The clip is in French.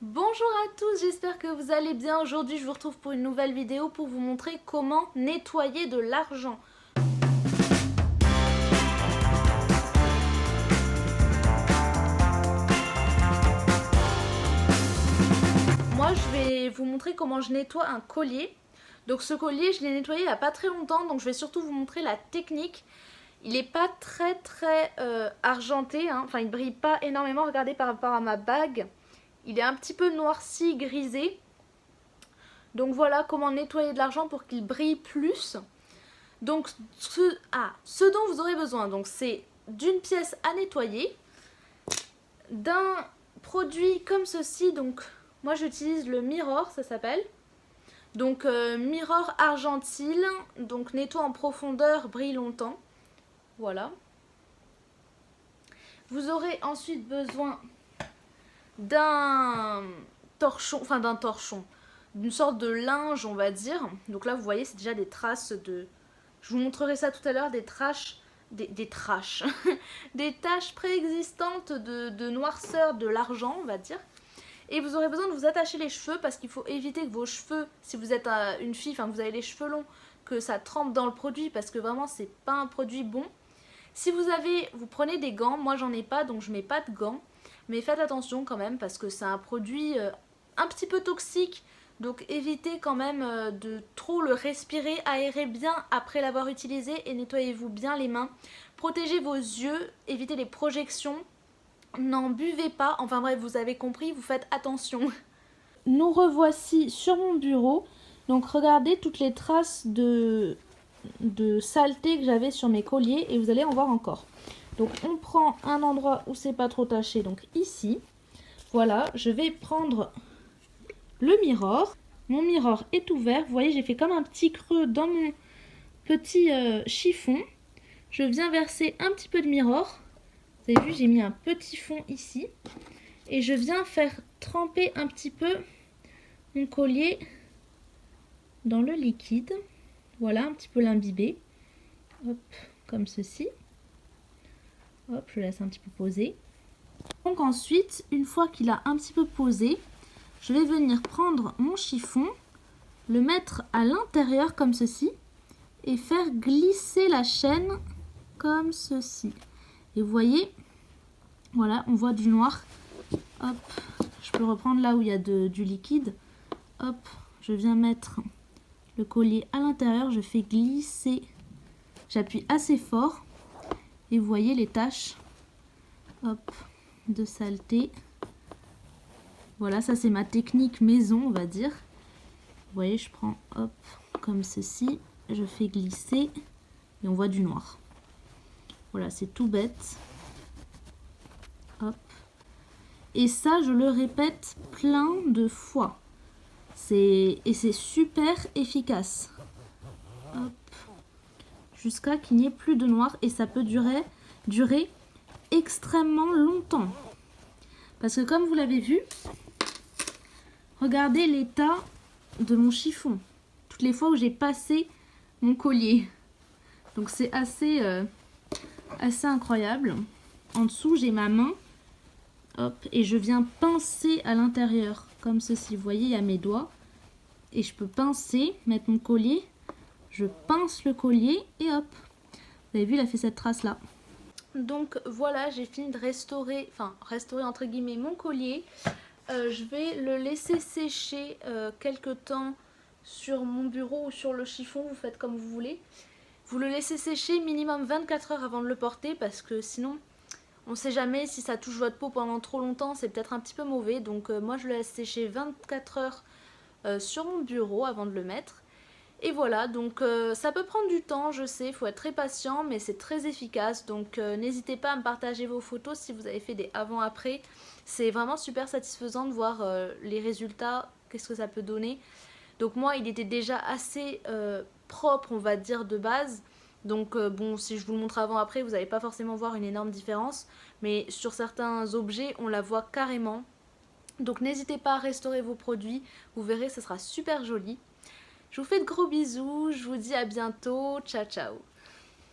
Bonjour à tous, j'espère que vous allez bien. Aujourd'hui je vous retrouve pour une nouvelle vidéo pour vous montrer comment nettoyer de l'argent. Moi je vais vous montrer comment je nettoie un collier. Donc ce collier je l'ai nettoyé il n'y a pas très longtemps, donc je vais surtout vous montrer la technique. Il n'est pas très argenté, hein. Enfin il brille pas énormément, regardez par rapport à ma bague. Il est un petit peu noirci, grisé. Donc voilà comment nettoyer de l'argent pour qu'il brille plus. Donc ce dont vous aurez besoin, donc c'est d'une pièce à nettoyer, d'un produit comme ceci. Donc moi j'utilise le Mirror, ça s'appelle. Donc Mirror Argentile, donc nettoie en profondeur, brille longtemps. Voilà. Vous aurez ensuite besoin d'un torchon, d'une sorte de linge, on va dire. Donc là, vous voyez, c'est déjà des traces de... Je vous montrerai ça tout à l'heure, des taches préexistantes de noirceur de l'argent, on va dire. Et vous aurez besoin de vous attacher les cheveux parce qu'il faut éviter que vos cheveux, si vous êtes une fille, enfin que vous avez les cheveux longs, que ça trempe dans le produit parce que vraiment c'est pas un produit bon. Si vous prenez des gants, moi j'en ai pas donc je mets pas de gants. Mais faites attention quand même parce que c'est un produit un petit peu toxique. Donc évitez quand même de trop le respirer, aérez bien après l'avoir utilisé et nettoyez-vous bien les mains. Protégez vos yeux, évitez les projections, n'en buvez pas, enfin bref vous avez compris, vous faites attention. Nous revoici sur mon bureau, donc regardez toutes les traces de saleté que j'avais sur mes colliers et vous allez en voir encore. Donc on prend un endroit où c'est pas trop taché, donc ici. Voilà, je vais prendre le Mirror. Mon Mirror est ouvert. Vous voyez, j'ai fait comme un petit creux dans mon petit chiffon. Je viens verser un petit peu de Mirror. Vous avez vu, j'ai mis un petit fond ici. Et je viens faire tremper un petit peu mon collier dans le liquide. Voilà, un petit peu l'imbiber. Hop, comme ceci. Hop, je laisse un petit peu poser. Donc ensuite, une fois qu'il a un petit peu posé, je vais venir prendre mon chiffon, le mettre à l'intérieur comme ceci et faire glisser la chaîne comme ceci. Et vous voyez, voilà, on voit du noir. Hop, je peux reprendre là où il y a du liquide. Hop, je viens mettre le collier à l'intérieur, je fais glisser. J'appuie assez fort et vous voyez les taches, hop, de saleté. Voilà, ça c'est ma technique maison, on va dire. Vous voyez, je prends, hop, comme ceci, je fais glisser et on voit du noir. Voilà, c'est tout bête. Hop. Et ça, je le répète plein de fois. Et c'est super efficace. Hop. Jusqu'à qu'il n'y ait plus de noir et ça peut durer extrêmement longtemps. Parce que comme vous l'avez vu, regardez l'état de mon chiffon. Toutes les fois où j'ai passé mon collier. Donc c'est assez incroyable. En dessous, j'ai ma main. Hop, et je viens pincer à l'intérieur. Comme ceci. Vous voyez, il y a mes doigts. Et je peux pincer, mettre mon collier. Je pince le collier et hop. Vous avez vu, il a fait cette trace là. Donc voilà, j'ai fini de restaurer entre guillemets mon collier. Je vais le laisser sécher quelques temps sur mon bureau ou sur le chiffon, vous faites comme vous voulez. Vous le laissez sécher minimum 24 heures avant de le porter parce que sinon on ne sait jamais si ça touche votre peau pendant trop longtemps, c'est peut-être un petit peu mauvais. Donc moi je le laisse sécher 24 heures sur mon bureau avant de le mettre. Et voilà, donc ça peut prendre du temps, je sais, il faut être très patient, mais c'est très efficace. Donc n'hésitez pas à me partager vos photos si vous avez fait des avant-après. C'est vraiment super satisfaisant de voir les résultats, qu'est-ce que ça peut donner. Donc moi, il était déjà assez propre, on va dire, de base. Donc bon, si je vous le montre avant-après, vous n'allez pas forcément voir une énorme différence. Mais sur certains objets, on la voit carrément. Donc n'hésitez pas à restaurer vos produits, vous verrez, ce sera super joli. Je vous fais de gros bisous, je vous dis à bientôt, ciao ciao.